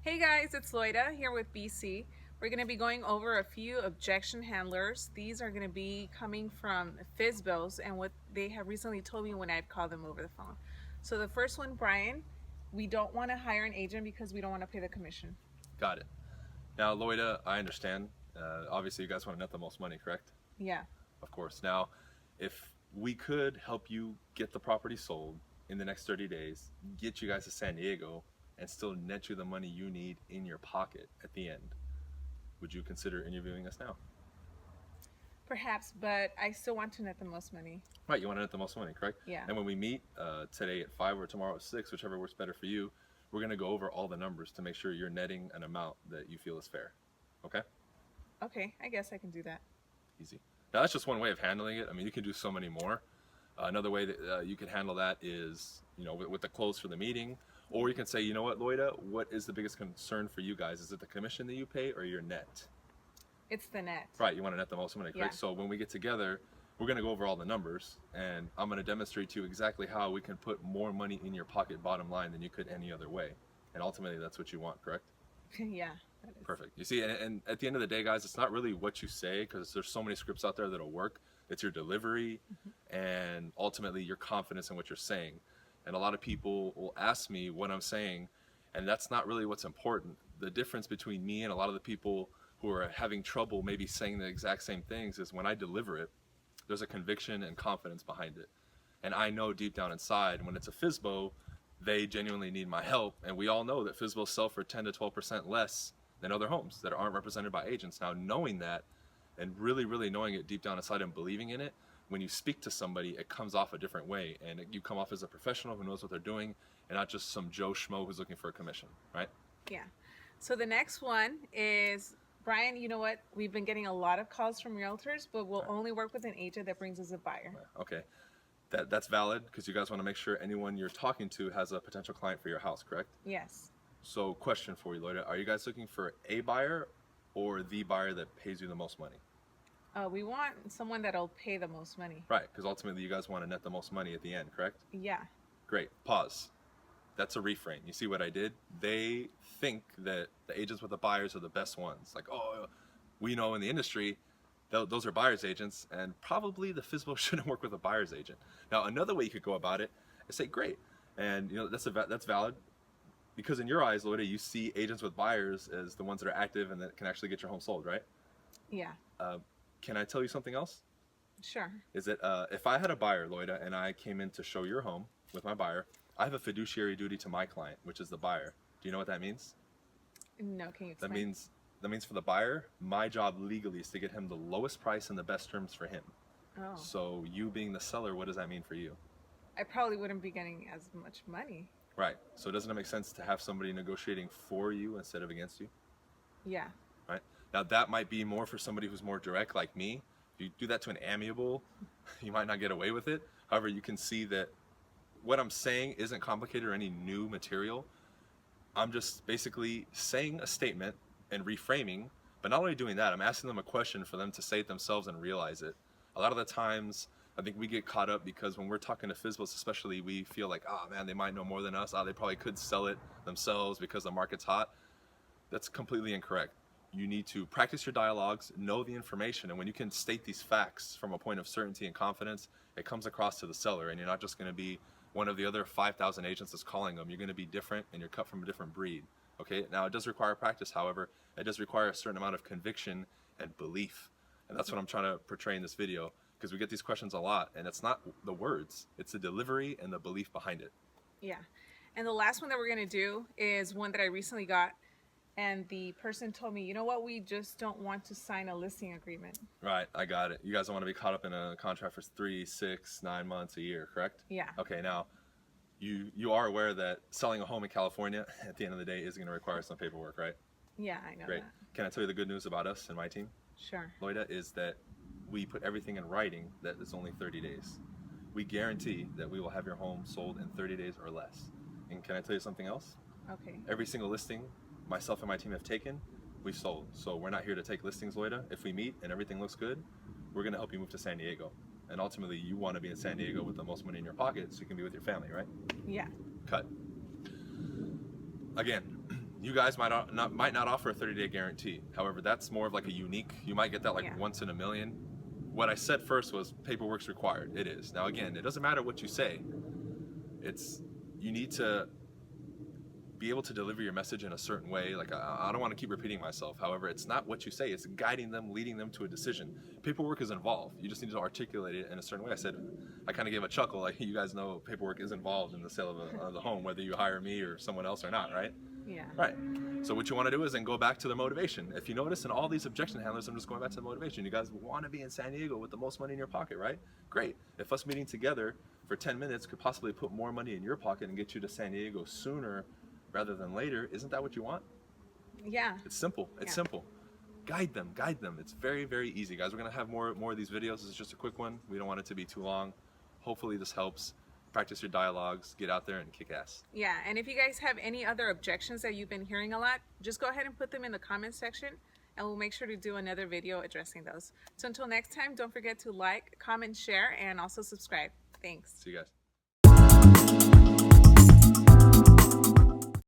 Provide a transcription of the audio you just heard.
Hey guys, it's Loida here with BC. We're going to be going over a few objection handlers. These are going to be coming from FSBOs and what they have recently told me when I'd call them over the phone. So the first one, Brian, we don't want to hire an agent because we don't want to pay the commission. Got it. Now, Loida, I understand. Obviously, you guys want to net the most money, correct? Yeah. Of course. Now, if we could help you get the property sold in the next 30 days, get you guys to San Diego, and still net you the money you need in your pocket at the end, would you consider interviewing us now? Perhaps, but I still want to net the most money. Right, you want to net the most money, correct? Yeah. And when we meet today at 5 or tomorrow at 6, whichever works better for you, we're going to go over all the numbers to make sure you're netting an amount that you feel is fair. Okay? Okay, I guess I can do that. Easy. Now, that's just one way of handling it. I mean, you can do so many more. Another way that you can handle that is, with the close for the meeting, or you can say, you know what, Loida, what is the biggest concern for you guys? Is it the commission that you pay or your net? It's the net. Right, you want to net the most money, correct? Yeah. So when we get together, we're going to go over all the numbers, and I'm going to demonstrate to you exactly how we can put more money in your pocket bottom line than you could any other way. And ultimately, that's what you want, correct? Yeah. That is. Perfect. You see, and at the end of the day, guys, it's not really what you say, because there's so many scripts out there that'll work. It's your delivery and ultimately your confidence in what you're saying. And a lot of people will ask me what I'm saying, and that's not really what's important. The difference between me and a lot of the people who are having trouble maybe saying the exact same things is when I deliver it, there's a conviction and confidence behind it. And I know deep down inside, when it's a FSBO, they genuinely need my help. And we all know that FSBOs sell for 10 to 12% less than other homes that aren't represented by agents. Now, knowing that and really, really knowing it deep down inside and believing in it, when you speak to somebody, it comes off a different way. And you come off as a professional who knows what they're doing and not just some Joe Schmo who's looking for a commission, right? Yeah. So the next one is, Brian, you know what? We've been getting a lot of calls from realtors, but we'll only work with an agent that brings us a buyer. Okay. That's valid because you guys want to make sure anyone you're talking to has a potential client for your house, correct? Yes. So question for you, Loida. Are you guys looking for a buyer or the buyer that pays you the most money? We want someone that'll pay the most money. Right, because ultimately you guys want to net the most money at the end, correct? Yeah. Great. Pause. That's a reframe. You see what I did? They think that the agents with the buyers are the best ones. Like, oh, we know in the industry, those are buyer's agents, and probably the FSBO shouldn't work with a buyer's agent. Now, another way you could go about it is say, great. And that's valid. Because in your eyes, Loida, you see agents with buyers as the ones that are active and that can actually get your home sold, right? Yeah. Can I tell you something else? Sure. Is that if I had a buyer, Loida, and I came in to show your home with my buyer, I have a fiduciary duty to my client, which is the buyer. Do you know what that means? No, can you explain? That means for the buyer, my job legally is to get him the lowest price and the best terms for him. Oh. So you being the seller, what does that mean for you? I probably wouldn't be getting as much money. Right. So doesn't it make sense to have somebody negotiating for you instead of against you? Yeah. Right. Now that might be more for somebody who's more direct like me. If you do that to an amiable, you might not get away with it. However, you can see that what I'm saying isn't complicated or any new material. I'm just basically saying a statement and reframing, but not only doing that, I'm asking them a question for them to say it themselves and realize it. A lot of the times, I think we get caught up because when we're talking to FSBOs especially, we feel like, oh man, they might know more than us. Oh, they probably could sell it themselves because the market's hot. That's completely incorrect. You need to practice your dialogues, know the information, and when you can state these facts from a point of certainty and confidence, it comes across to the seller, and you're not just going to be one of the other 5,000 agents that's calling them. You're going to be different, and you're cut from a different breed. Okay. Now it does require practice. However, it does require a certain amount of conviction and belief, and that's what I'm trying to portray in this video, because we get these questions a lot, and it's not the words, it's the delivery and the belief behind it. Yeah. And the last one that we're going to do is one that I recently got. And the person told me, you know what, we just don't want to sign a listing agreement. Right, I got it. You guys don't want to be caught up in a contract for 3, 6, 9 months, a year, correct? Yeah. Okay, now, you are aware that selling a home in California, at the end of the day, is going to require some paperwork, right? Yeah, I know. Great. That. Can I tell you the good news about us and my team? Sure. Loida, is that we put everything in writing that it's only 30 days. We guarantee that we will have your home sold in 30 days or less. And can I tell you something else? Okay. Every single listing myself and my team have taken, we've sold. So we're not here to take listings, Loida. If we meet and everything looks good, we're going to help you move to San Diego. And ultimately, you want to be in San Diego with the most money in your pocket so you can be with your family, right? Yeah. Cut. Again, You guys might not offer a 30-day guarantee. However, that's more of like a unique. You might get that like Yeah. once in a million. What I said first was paperwork's required. It is. Now again, it doesn't matter what you say. You need to be able to deliver your message in a certain way. Like I don't want to keep repeating myself. However, it's not what you say. It's guiding them, leading them to a decision. Paperwork is involved. You just need to articulate it in a certain way. I kind of gave a chuckle. Like you guys know, paperwork is involved in the sale of the home, whether you hire me or someone else or not, right? Yeah. Right. So what you want to do is then go back to the motivation. If you notice in all these objection handlers, I'm just going back to the motivation. You guys want to be in San Diego with the most money in your pocket, right? Great. If us meeting together for 10 minutes could possibly put more money in your pocket and get you to San Diego sooner rather than later, isn't that what you want? Yeah. It's simple. It's simple. Guide them. It's very, very easy, guys. We're going to have more of these videos. This is just a quick one. We don't want it to be too long. Hopefully this helps. Practice your dialogues, get out there and kick ass. Yeah, and if you guys have any other objections that you've been hearing a lot, just go ahead and put them in the comment section and we'll make sure to do another video addressing those. So until next time, don't forget to like, comment, share, and also subscribe. Thanks. See you guys.